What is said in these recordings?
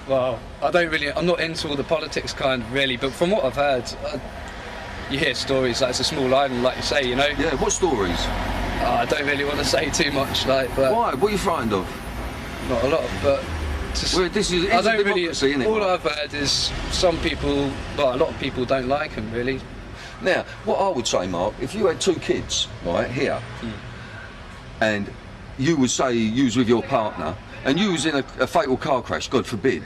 Well, I'm not into all the politics kind really, but from what I've heard, you hear stories like it's a small island, like you say, you know. Yeah, what stories? I don't really want to say too much, like, but... Why? What are you frightened of? Not a lot, but... Just, well, this is I don't democracy, isn't it? All I've heard is some people, well, a lot of people don't like them, really. Now, what I would say, Mark, if you had 2 kids, right, here, and you would say you was with your partner, and you was in a fatal car crash, God forbid,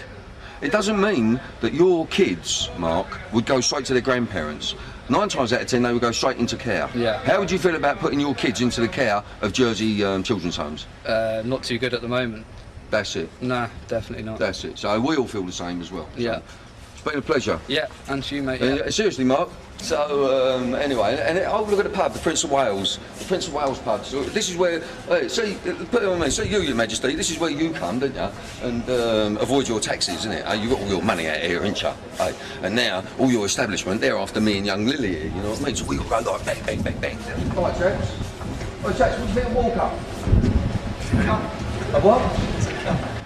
it doesn't mean that your kids, Mark, would go straight to their grandparents. 9 times out of 10, they would go straight into care. Yeah. How would you feel about putting your kids into the care of Jersey children's homes? Not too good at the moment. That's it? Nah, definitely not. That's it. So we all feel the same as well. Yeah. So, it's been a pleasure. Yeah, and to you, mate. Yeah. Seriously, Mark. So, anyway, and oh, look at the pub, the Prince of Wales. The Prince of Wales pub. So this is where, see, put it on me, see you, Your Majesty, this is where you come, don't you? And avoid your taxes, isn't it? You've got all your money out here, ain't you? And now, all your establishment, they're after me and young Lily here, you know what I mean? So we all go like bang, bang, bang, bang. Right, chaps. Right, chaps, what do you think of Walker? A what?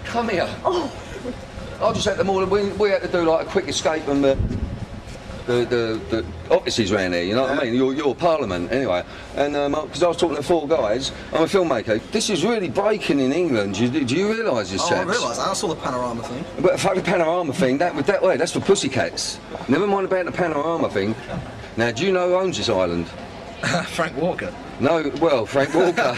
Come here. Oh. I just had them all, we had to do like a quick escape from the offices around here, you know what I mean? Your parliament, anyway. And because I was talking to 4 guys, I'm a filmmaker. This is really breaking in England. Do you realise this, chaps? I realise that. I saw the panorama thing. But the fucking panorama thing, that way, that's for pussycats. Never mind about the panorama thing. Now, do you know who owns this island? Frank Walker. No, well, Frank Walker.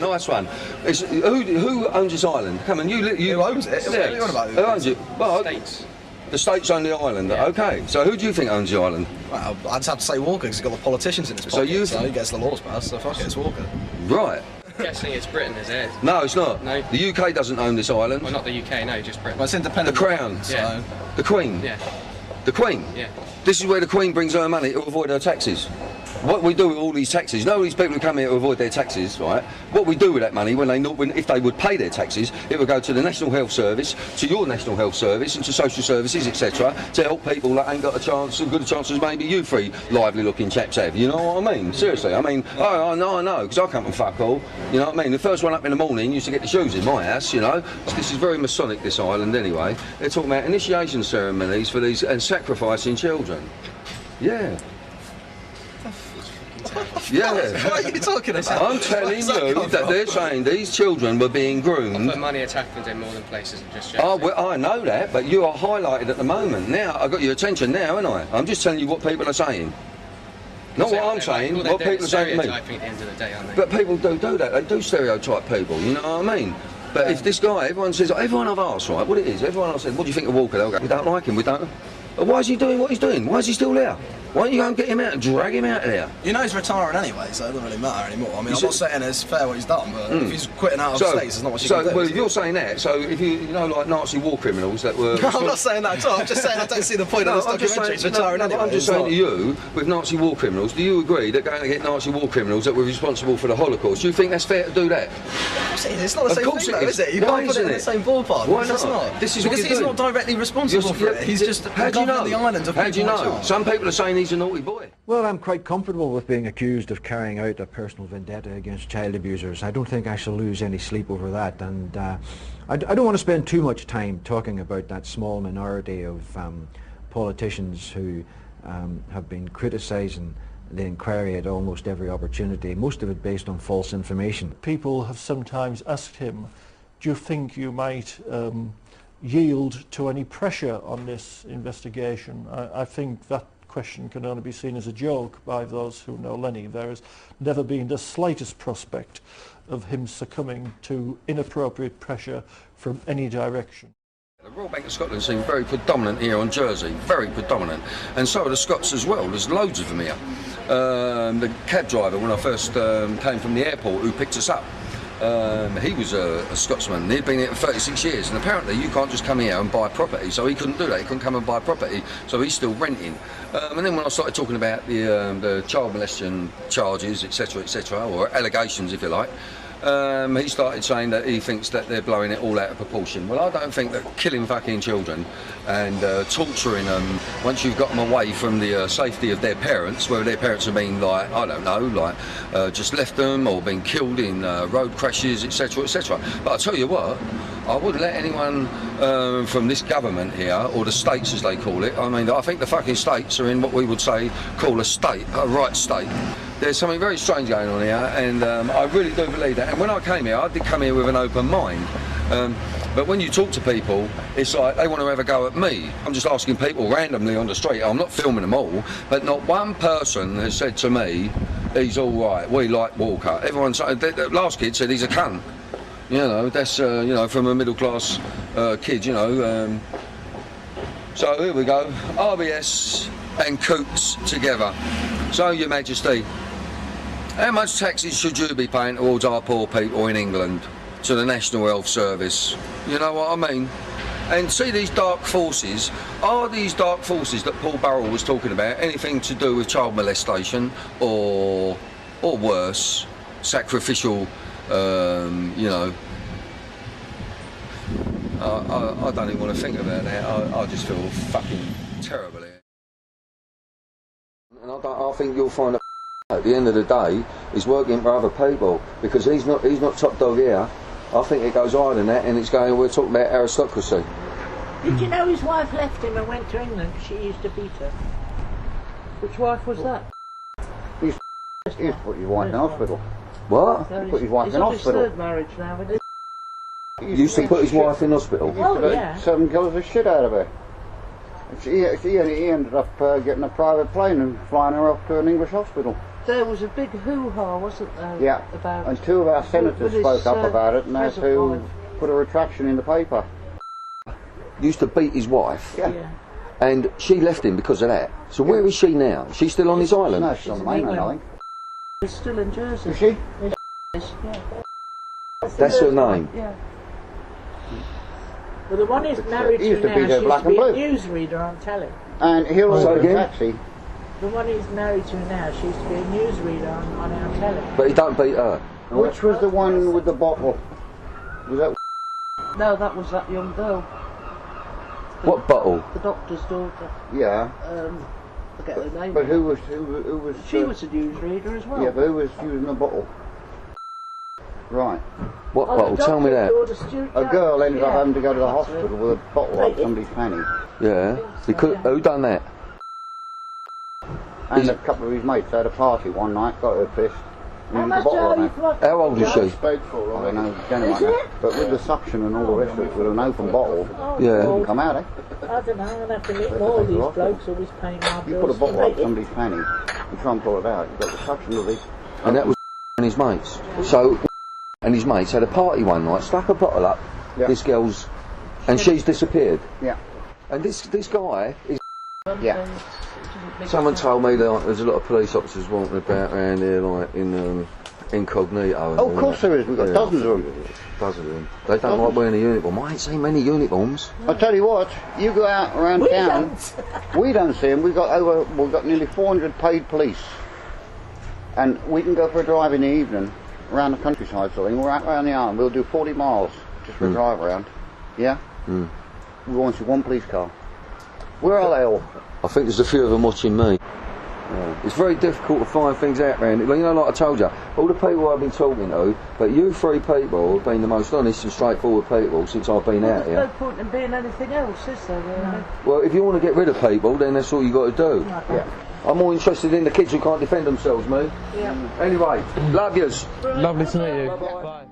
Nice one. Who owns this island? Come on, you. Who owns it? Yeah. Who owns it? Well, States. The states own the island. Yeah. Okay. So who do you think owns the island? Well, I just have to say Walker because he's got the politicians in his pocket. So he gets the laws passed. So fuck it, it's Walker. Right. I'm guessing it's Britain, is it? No, it's not. No. The UK doesn't own this island. Well, not the UK, no, just Britain. Well, it's independent. The Crown. Yeah. The Queen. Yeah. The Queen. Yeah. This is where the Queen brings her money to avoid her taxes. What we do with all these taxes, you know, these people who come here to avoid their taxes, right? What we do with that money, if they would pay their taxes, it would go to the National Health Service, to your National Health Service, and to social services, etc., to help people that ain't got a chance, as good a chance as maybe you 3 lively-looking chaps have. You know what I mean? Seriously, I mean, I know, because I come from fuck all. You know what I mean? The first one up in the morning used to get the shoes in my house. You know, this is very Masonic, this island, anyway. They're talking about initiation ceremonies for these and sacrificing children. Yeah. Yeah. What are you talking about? I'm telling you that they're saying these children were being groomed. But money has happened in more than places than just Jersey. Oh, well, I know that, but you are highlighted at the moment. Now, I've got your attention now, haven't I? I'm just telling you what people are saying. Not what I'm saying, what people are saying to me. At the end of the day, aren't they? But people do that. They do stereotype people, you know what I mean? But if this guy, everyone says, everyone I've asked, right, what it is, everyone I've said, what do you think of Walker? They'll go, we don't like him, we don't. But why is he doing what he's doing? Why is he still there? Why don't you go and get him out and drag him out of there? You know he's retiring anyway, so it doesn't really matter anymore. I mean, I'm not saying it's fair what he's done, but if he's quitting out of states, it's not what you can do. Well, if you're saying that, so if you know, like Nazi war criminals that were... No, I'm not saying that at all. I'm just saying I don't see the point of this documentary. He's retiring anyway. I'm just saying to you, with Nazi war criminals, do you agree that going to get Nazi war criminals that were responsible for the Holocaust, do you think that's fair to do that? It's not the same thing, though, is it? You can't put it in the same ballpark. Why not? This is because he's not directly responsible for it. He's just governing the island of people. How do you know? Some people are saying he's a naughty boy. Well, I'm quite comfortable with being accused of carrying out a personal vendetta against child abusers. I don't think I shall lose any sleep over that, and I don't want to spend too much time talking about that small minority of politicians who have been criticising the inquiry at almost every opportunity, most of it based on false information. People have sometimes asked him, do you think you might yield to any pressure on this investigation? I think that question can only be seen as a joke by those who know Lenny. There has never been the slightest prospect of him succumbing to inappropriate pressure from any direction. The Royal Bank of Scotland seem very predominant here on Jersey, very predominant, and so are the Scots as well. There's loads of them here. The cab driver, when I first came from the airport, who picked us up, he was a Scotsman. He'd been here for 36 years, and apparently you can't just come here and buy property, so he couldn't do that. He couldn't come and buy property, so he's still renting. And then when I started talking about the child molestation charges, etc., or allegations, if you like, he started saying that he thinks that they're blowing it all out of proportion. Well, I don't think that killing fucking children and torturing them once you've got them away from the safety of their parents, whether their parents have been like, I don't know, like just left them or been killed in road crashes, etc, etc. But I tell you what, I wouldn't let anyone from this government here, or the states as they call it, I mean, I think the fucking states are in what we would say, call a state, a right state. There's something very strange going on here, and I really do believe that. And when I came here, I did come here with an open mind. But when you talk to people, it's like they want to have a go at me. I'm just asking people randomly on the street. I'm not filming them all, but not one person has said to me, he's all right, we like Walker. Everyone, the last kid said he's a cunt. You know, that's, you know, from a middle class kid, you know. So here we go, RBS and Coots together. So, Your Majesty, how much taxes should you be paying towards our poor people in England, to the National Health Service? You know what I mean? And see these dark forces, are these dark forces that Paul Burrell was talking about anything to do with child molestation or worse, sacrificial, you know, I don't even want to think about that. I just feel fucking terrible here. And I think you'll find that at the end of the day, he's working for other people, because he's not top dog here. I think it goes higher than that, and it's going, we're talking about aristocracy. Did you know his wife left him and went to England? She used to beat her. Which wife was that? He used to put his wife in hospital. What? So Put his wife in hospital. His third marriage now, isn't it? He used to put his wife in hospital? Oh, yeah. 7 kilos of shit out of her. He ended up getting a private plane and flying her off to an English hospital. There was a big hoo-ha, wasn't there? Yeah, about and 2 of our senators spoke up about it, and that's who wife. put a retraction in the paper. Used to beat his wife, Yeah. and she left him because of that. So where is she now? She's still on his island? No, she's on the mainland, I think. She's still in Jersey. Is she? Yeah. That's her name? Yeah. Well, the one he's married he used to to now, be she there used black to be and a blue. newsreader on telly. And he'll order a taxi. The one he's married to now, she used to be a newsreader on our telly. But he don't beat her? Which was the one with the bottle? Was that? No, that was that young girl. What bottle? The doctor's daughter. Yeah. Forget her name. But who was? She was a newsreader as well. Yeah, but who was using the bottle? Right. What bottle? Tell me that. A girl ended up having to go to the hospital with a bottle up somebody's fanny. Yeah. Because who done that? And a couple of his mates had a party one night, got her pissed. And used the bottle on her. How old is she? I don't know, gentleman. But with the suction and all the rest of it, with an open bottle, Yeah. it didn't come out, eh? I don't know, I'll have to meet more of these blokes always paying my bills. You put a bottle up somebody's fanny and try and pull it out. You've got the suction of it. And that was and his mates. So, and his mates had a party one night, stuck a bottle up, this girl's, and she's disappeared. Yeah. And this guy is... Yeah. Someone told me that there's a lot of police officers walking about around here, like, in incognito. Oh, of course there is. We've got dozens of them. Dozens of them. They don't like wearing a uniform. I ain't seen many uniforms. I tell you what, you go out around town, we don't see them. We've got nearly 400 paid police, and we can go for a drive in the evening around the countryside. So we're out around the island. We'll do 40 miles just for a drive around. Yeah. We won't see one police car. Where are they all? I think there's a few of them watching me. Yeah. It's very difficult to find things out around it. You know, like I told you, all the people I've been talking to, but you 3 people have been the most honest and straightforward people since I've been out here. There's no point in being anything else, is there, really? Well, if you want to get rid of people, then that's all you got to do. Yeah. I'm more interested in the kids who can't defend themselves, mate. Yeah. Anyway, love yous. Lovely to meet you. Bye-bye. Bye.